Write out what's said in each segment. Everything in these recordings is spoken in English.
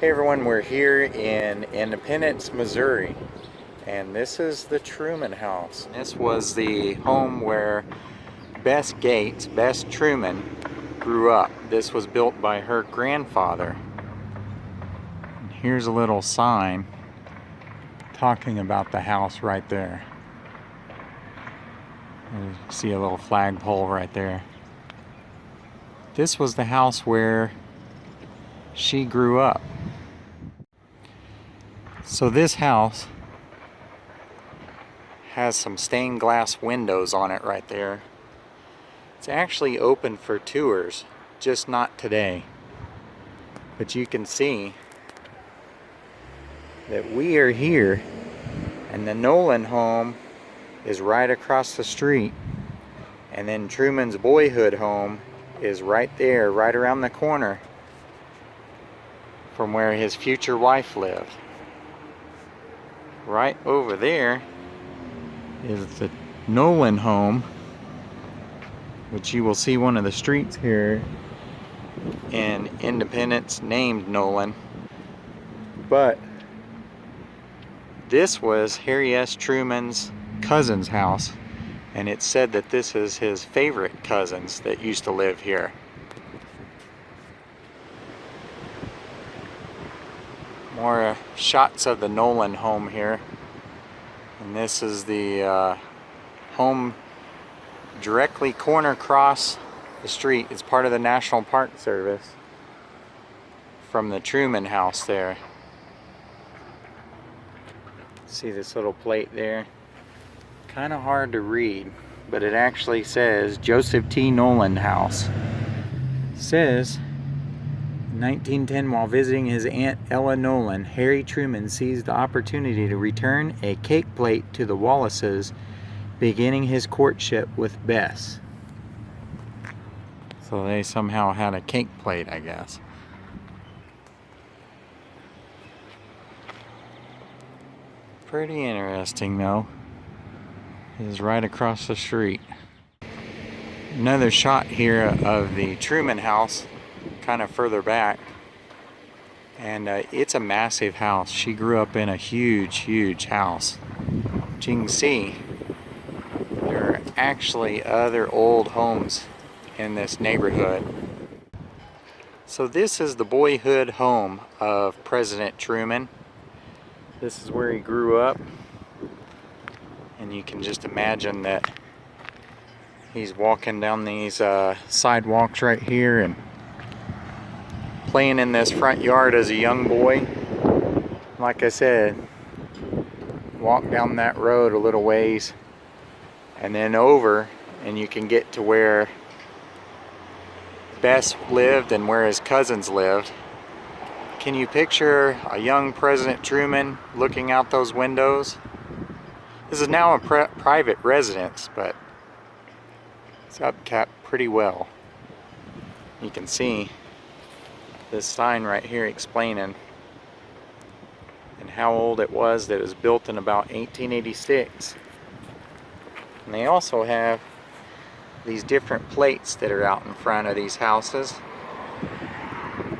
Hey everyone, we're here in Independence, Missouri, and this is the Truman House. This was the home where Bess Truman, grew up. This was built by her grandfather. And here's a little sign talking about the house right there. You see a little flagpole right there. This was the house where she grew up. So this house has some stained glass windows on it right there. It's actually open for tours, just not today. But you can see that we are here, and the Noland Home is right across the street, and then Truman's Boyhood home is right there, right around the corner from where his future wife lived. Right over there is the Noland Home, which you will see one of the streets here in Independence named Noland. But this was Harry S. Truman's cousin's house, and it's said that this is his favorite cousins that used to live here. More shots of the Noland home here, and this is the home directly corner across the street. It's part of the National Park Service from the Truman House there. See this little plate there? Kind of hard to read, but it actually says Joseph T. Noland House. It says, in 1910, while visiting his Aunt Ella Noland, Harry Truman seized the opportunity to return a cake plate to the Wallaces, beginning his courtship with Bess. So they somehow had a cake plate, I guess. Pretty interesting though. It is right across the street. Another shot here of the Truman House, kind of further back, and it's a massive house. She grew up in a huge house. But you can see there are actually other old homes in this neighborhood. So this is the Boyhood home of President Truman. This is where he grew up, and you can just imagine that he's walking down these sidewalks right here and playing in this front yard as a young boy. Like I said, walk down that road a little ways and then over, and you can get to where Bess lived and where his cousins lived. Can you picture a young President Truman looking out those windows? This is now a private residence, but it's upkept pretty well. You can see this sign right here explaining and how old it was, that it was built in about 1886. And they also have these different plates that are out in front of these houses.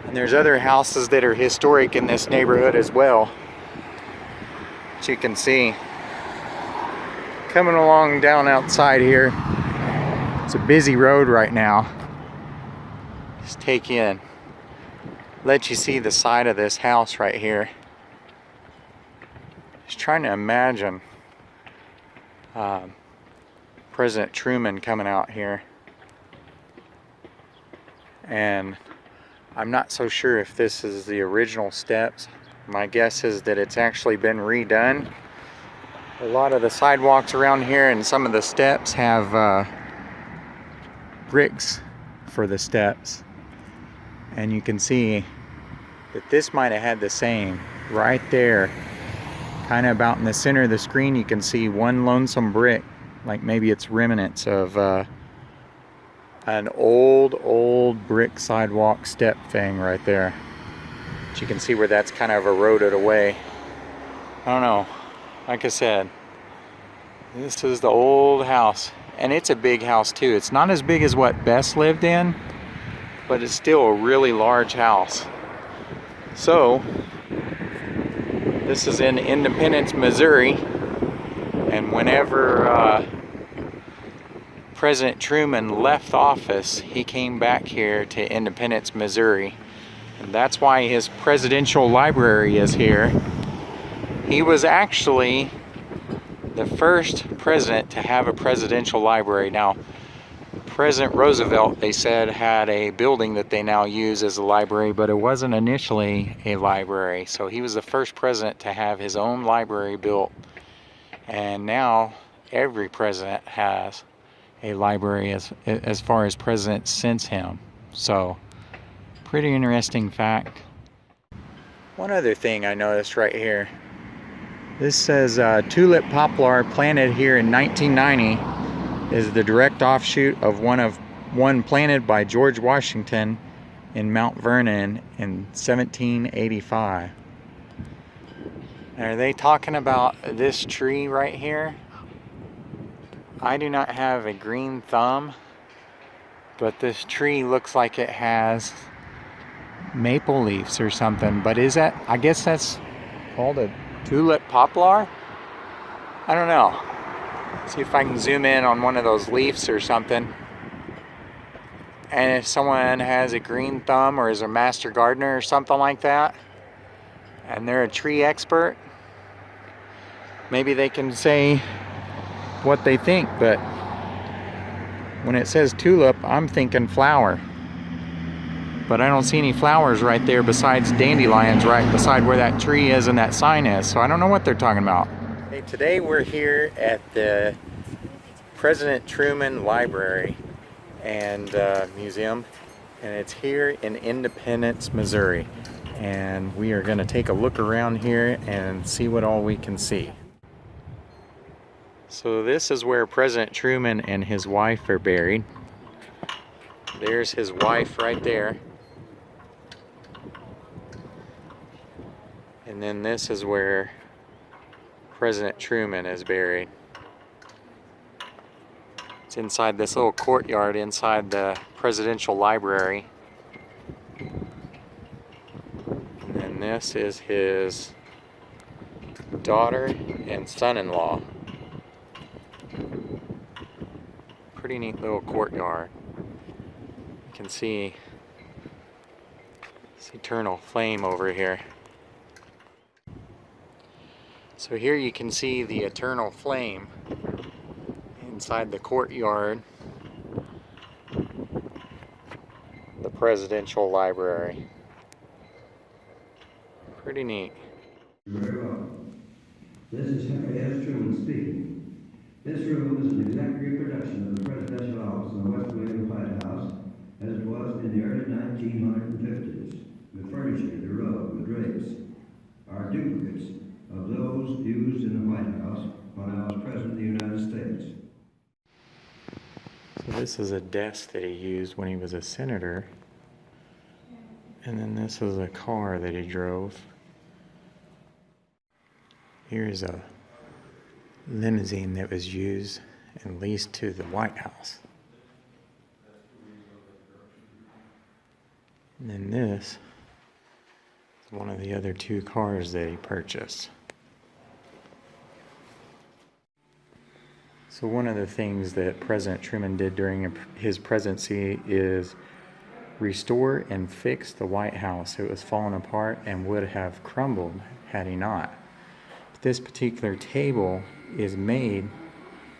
And there's other houses that are historic in this neighborhood as well, as you can see. Coming along down outside here, it's a busy road right now. Just take in, let you see the side of this house right here. Just trying to imagine President Truman coming out here, and I'm not so sure if this is the original steps. My guess is that it's actually been redone. A lot of the sidewalks around here and some of the steps have bricks for the steps, and you can see that this might have had the same right there, kind of about in the center of the screen. You can see one lonesome brick, like maybe it's remnants of an old brick sidewalk step thing right there. But you can see where that's kind of eroded away. I don't know, like I said, this is the old house, and it's a big house too. It's not as big as what Bess lived in, but it's still a really large house. So, this is in Independence, Missouri, and whenever President Truman left office, he came back here to Independence, Missouri, and that's why his presidential library is here. He was actually the first president to have a presidential library. Now, President Roosevelt, they said, had a building that they now use as a library, but it wasn't initially a library. So he was the first president to have his own library built. And now every president has a library as far as presidents since him. So, pretty interesting fact. One other thing I noticed right here. This says tulip poplar planted here in 1990 is the direct offshoot of one planted by George Washington in Mount Vernon in 1785. Are they talking about this tree right here? I do not have a green thumb, but this tree looks like it has maple leaves or something. But is that, I guess that's called a tulip poplar? I don't know. See if I can zoom in on one of those leaves or something. And if someone has a green thumb or is a master gardener or something like that, and they're a tree expert, maybe they can say what they think. But when it says tulip, I'm thinking flower. But I don't see any flowers right there besides dandelions right beside where that tree is and that sign is. So I don't know what they're talking about. Hey, today we're here at the President Truman Library and Museum, and it's here in Independence, Missouri. And we are going to take a look around here and see what all we can see. So this is where President Truman and his wife are buried. There's his wife right there. And then this is where President Truman is buried. It's inside this little courtyard inside the presidential library. And then this is his daughter and son-in-law. Pretty neat little courtyard. You can see this eternal flame over here. So here you can see the eternal flame inside the courtyard, the presidential library. Pretty neat. Very well. This is Henry S. Truman speaking. This room is an exact reproduction of the presidential office in the west wing of the White House as it was in the early 1950s. The furniture, the rug, the drapes are duplicates of those used in the White House when I was President of the United States. So this is a desk that he used when he was a senator. And then this is a car that he drove. Here's a limousine that was used and leased to the White House. And then this is one of the other two cars that he purchased. So one of the things that President Truman did during his presidency is restore and fix the White House. It was falling apart and would have crumbled had he not. But this particular table is made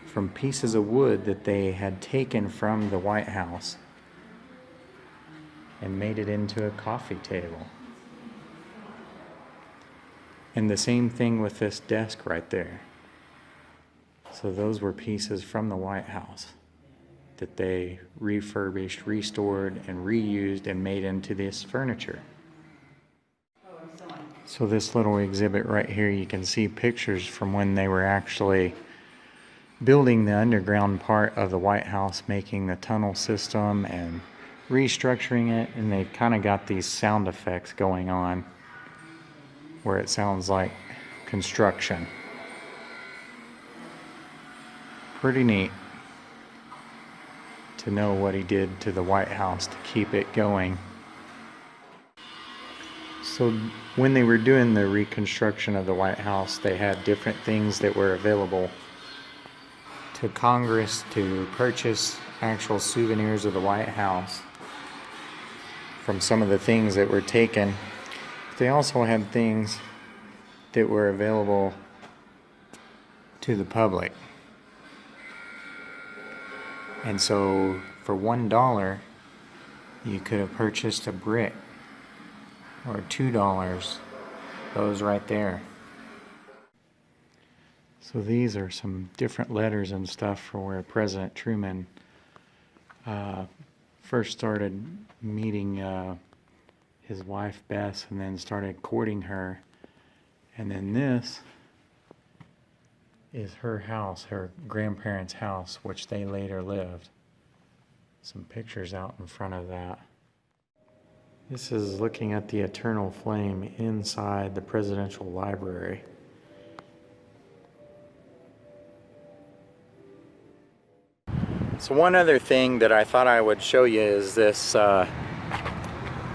from pieces of wood that they had taken from the White House and made it into a coffee table. And the same thing with this desk right there. So those were pieces from the White House that they refurbished, restored, and reused and made into this furniture. So this little exhibit right here, you can see pictures from when they were actually building the underground part of the White House, making the tunnel system and restructuring it, and they've kind of got these sound effects going on where it sounds like construction. Pretty neat to know what he did to the White House to keep it going. So when they were doing the reconstruction of the White House, they had different things that were available to Congress to purchase actual souvenirs of the White House from some of the things that were taken. They also had things that were available to the public. And so for $1, you could have purchased a brick, or $2, those right there. So these are some different letters and stuff for where President Truman first started meeting his wife Bess, and then started courting her. And then this is her house, her grandparents' house, which they later lived. Some pictures out in front of that. This is looking at the eternal flame inside the presidential library. So one other thing that I thought I would show you is this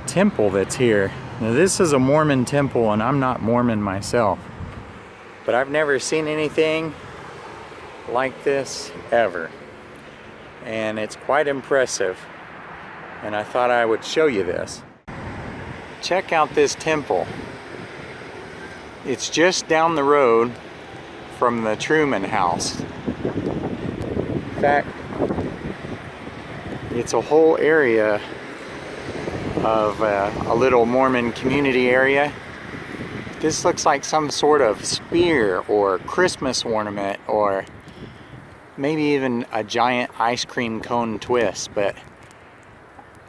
temple that's here. Now this is a Mormon temple, and I'm not Mormon myself, but I've never seen anything like this ever. And it's quite impressive, and I thought I would show you this. Check out this temple. It's just down the road from the Truman House. In fact, it's a whole area of a little Mormon community area. This looks like some sort of spear or Christmas ornament, or maybe even a giant ice cream cone twist. But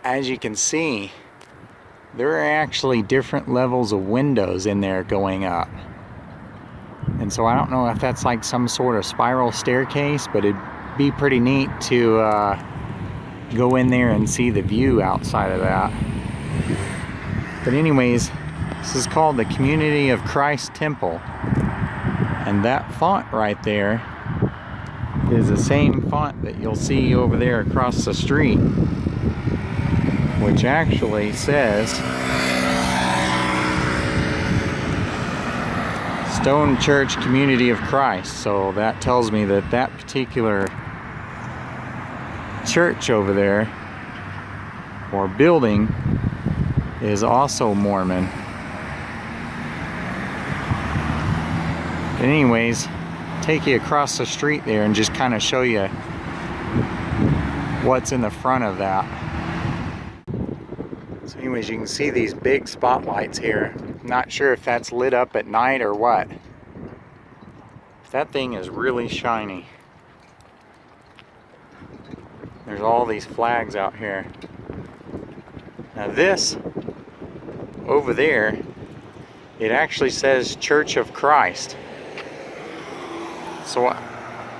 as you can see, there are actually different levels of windows in there going up. And so I don't know if that's like some sort of spiral staircase, but it'd be pretty neat to go in there and see the view outside of that. But anyways, this is called the Community of Christ Temple. And that font right there is the same font that you'll see over there across the street, which actually says Stone Church Community of Christ. So that tells me that that particular church over there, or building, is also Mormon. But anyways, take you across the street there and just kind of show you what's in the front of that. So anyways, you can see these big spotlights here. Not sure if that's lit up at night or what. That thing is really shiny. There's all these flags out here. Now this over there, it actually says Church of Christ. So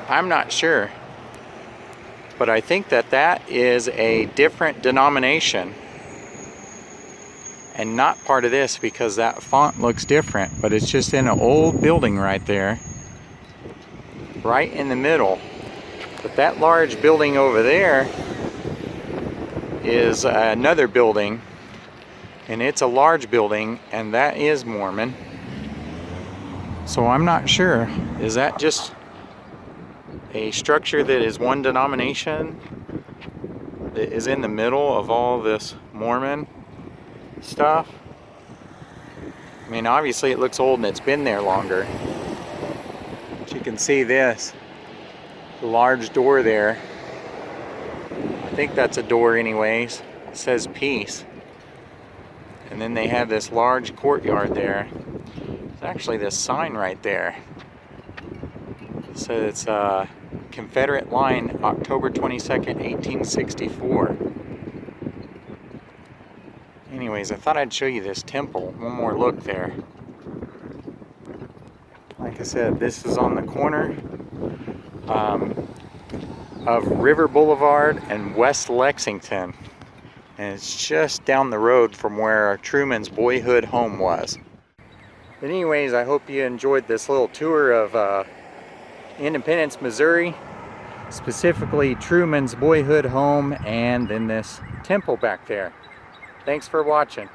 I'm not sure, but I think that that is a different denomination and not part of this, because that font looks different, but it's just in an old building right there, right in the middle. But that large building over there is another building, and it's a large building, and that is Mormon. So I'm not sure. Is that just a structure that is one denomination that is in the middle of all this Mormon stuff? I mean, obviously it looks old and it's been there longer. But you can see this large door there. I think that's a door anyways. It says peace. And then they have this large courtyard there. There's actually this sign right there. It says it's Confederate line, October 22nd, 1864. Anyways, I thought I'd show you this temple. One more look there. Like I said, this is on the corner of River Boulevard and West Lexington. And it's just down the road from where Truman's Boyhood home was. But anyways, I hope you enjoyed this little tour of Independence, Missouri. Specifically Truman's Boyhood home, and then this temple back there. Thanks for watching.